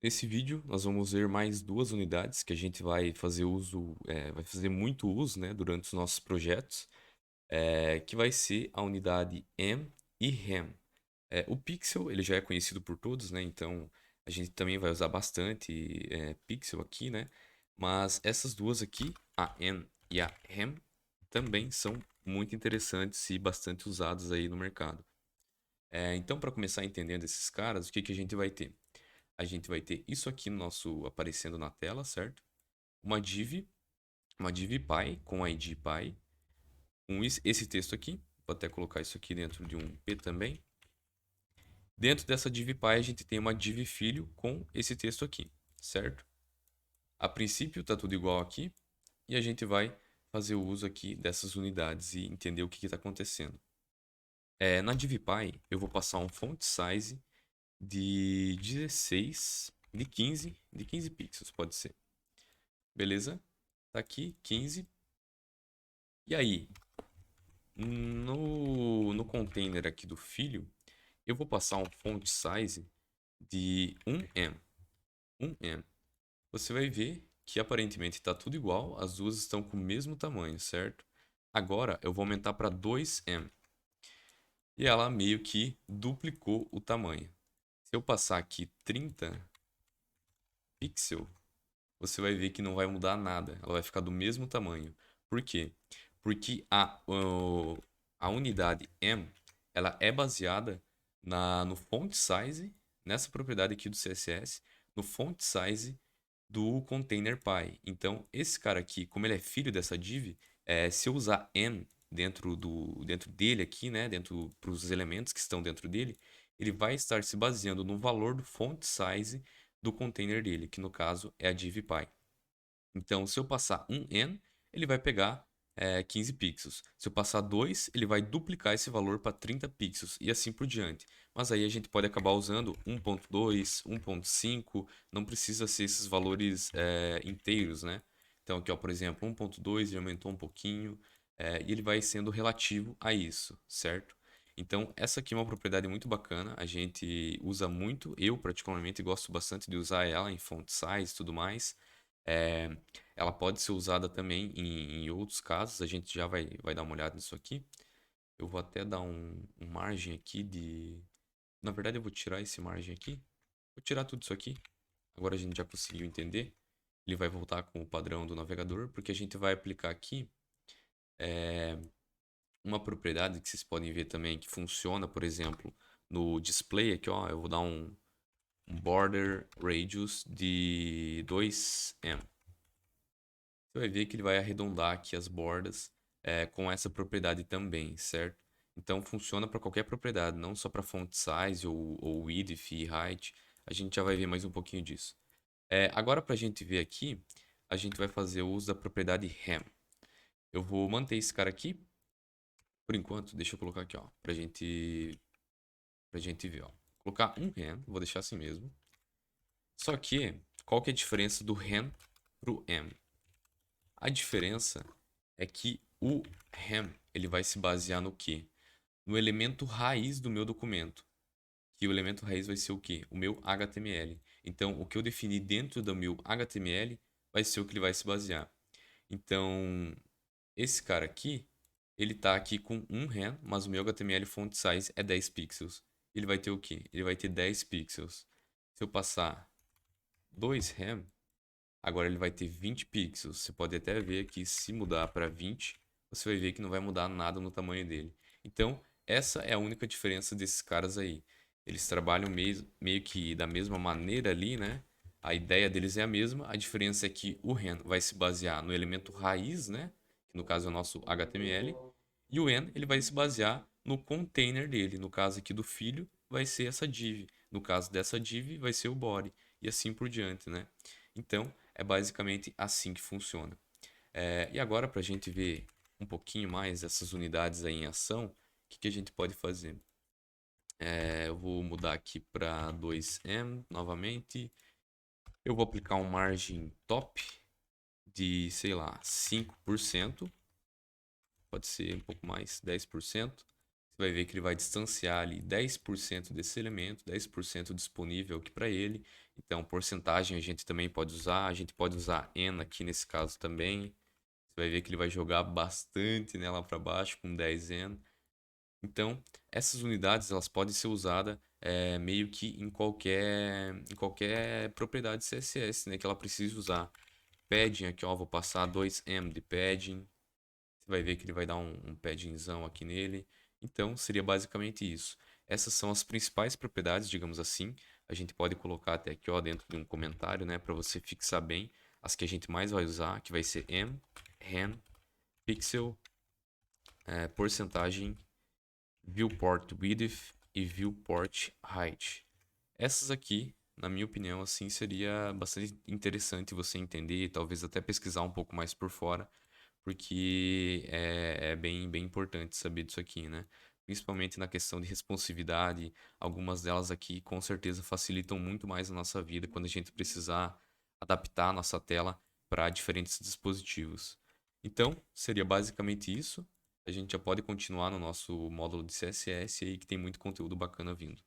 Nesse vídeo, nós vamos ver mais duas unidades que a gente vai fazer uso, vai fazer muito uso, né, durante os nossos projetos, que vai ser a unidade M e RAM. O Pixel, ele já é conhecido por todos, né, então a gente também vai usar bastante Pixel aqui, né, mas essas duas aqui, a M e a RAM, também são muito interessantes e bastante usadas aí no mercado. Então, para começar entendendo esses caras, o que que a gente vai ter? A gente vai ter isso aqui no nosso aparecendo na tela, certo? Uma div, uma div py com id py, com esse texto aqui. Vou até colocar isso aqui dentro de um p também. Dentro dessa div py a gente tem uma div filho com esse texto aqui, certo? A princípio está tudo igual aqui e a gente vai fazer o uso aqui dessas unidades e entender o que está acontecendo. Na div py eu vou passar um font size de 16, de quinze pixels, pode ser. Beleza? Tá aqui, 15. E aí, no container aqui do filho, eu vou passar um font size de 1M. 1M. Você vai ver que aparentemente está tudo igual, as duas estão com o mesmo tamanho, certo? Agora eu vou aumentar para 2M. E ela meio que duplicou o tamanho. Se eu passar aqui 30 pixels, você vai ver que não vai mudar nada. Ela vai ficar do mesmo tamanho. Por quê? Porque a unidade M ela é baseada no font size, nessa propriedade aqui do CSS, no font size do container py. Então, esse cara aqui, como ele é filho dessa div, se eu usar M dentro dele aqui, né, dentro para os elementos que estão dentro dele, ele vai estar se baseando no valor do font size do container dele, que no caso é a div py. Então, se eu passar um n, ele vai pegar 15 pixels. Se eu passar 2, ele vai duplicar esse valor para 30 pixels e assim por diante. Mas aí a gente pode acabar usando 1.2, 1.5, não precisa ser esses valores inteiros, né? Então aqui, ó, por exemplo, 1.2 ele aumentou um pouquinho e ele vai sendo relativo a isso, certo? Então, essa aqui é uma propriedade muito bacana, a gente usa muito, eu particularmente gosto bastante de usar ela em font size e tudo mais. É, ela pode ser usada também em outros casos, a gente já vai dar uma olhada nisso aqui. Eu vou até dar um margem aqui de. Na verdade, eu vou tirar esse margem aqui. Vou tirar tudo isso aqui. Agora a gente já conseguiu entender. Ele vai voltar com o padrão do navegador, porque a gente vai aplicar aqui uma propriedade que vocês podem ver também que funciona, por exemplo, no display aqui, ó, eu vou dar um border radius de 2M. Você vai ver que ele vai arredondar aqui as bordas com essa propriedade também, certo? Então funciona para qualquer propriedade, não só para font size ou width e height. A gente já vai ver mais um pouquinho disso. Agora para a gente ver aqui, a gente vai fazer o uso da propriedade ham. Eu vou manter esse cara aqui por enquanto. Deixa eu colocar aqui, ó, pra gente ver, ó. Colocar um ham, vou deixar assim mesmo. Só que qual que é a diferença do ham pro m? A diferença é que o ham ele vai se basear no quê? No elemento raiz do meu documento. Que o elemento raiz vai ser o quê? O meu HTML. Então, o que eu defini dentro do meu HTML vai ser o que ele vai se basear. Então, esse cara aqui, ele está aqui com um ham, mas o meu HTML font size é 10 pixels. Ele vai ter o quê? Ele vai ter 10 pixels. Se eu passar 2 ham, agora ele vai ter 20 pixels. Você pode até ver que se mudar para 20, você vai ver que não vai mudar nada no tamanho dele. Então, essa é a única diferença desses caras aí. Eles trabalham meio que da mesma maneira ali, né? A ideia deles é a mesma. A diferença é que o ren vai se basear no elemento raiz, né? Que no caso é o nosso HTML. E o en ele vai se basear no container dele. No caso aqui do filho, vai ser essa div. No caso dessa div, vai ser o body. E assim por diante, né? Então, é basicamente assim que funciona. E agora, para a gente ver um pouquinho mais essas unidades aí em ação, o que a gente pode fazer? Eu vou mudar aqui para 2M novamente. Eu vou aplicar um margem top de, sei lá, 5%. Pode ser um pouco mais, 10%. Você vai ver que ele vai distanciar ali 10% desse elemento, 10% disponível aqui para ele. Então, porcentagem a gente também pode usar. A gente pode usar n aqui nesse caso também. Você vai ver que ele vai jogar bastante, né, lá para baixo com 10n. Então, essas unidades elas podem ser usadas meio que em qualquer propriedade CSS, né, que ela precise usar. Padding aqui, ó, vou passar 2m de padding. Você vai ver que ele vai dar um paddingzão aqui nele. Então, seria basicamente isso. Essas são as principais propriedades, digamos assim. A gente pode colocar até aqui, ó, dentro de um comentário, né, para você fixar bem as que a gente mais vai usar, que vai ser m, ren, pixel, porcentagem, viewport width e viewport height. Essas aqui, na minha opinião, assim, seria bastante interessante você entender, talvez até pesquisar um pouco mais por fora, porque é bem importante saber disso aqui, né? Principalmente na questão de responsividade, algumas delas aqui com certeza facilitam muito mais a nossa vida quando a gente precisar adaptar a nossa tela para diferentes dispositivos. Então, seria basicamente isso. A gente já pode continuar no nosso módulo de CSS aí que tem muito conteúdo bacana vindo.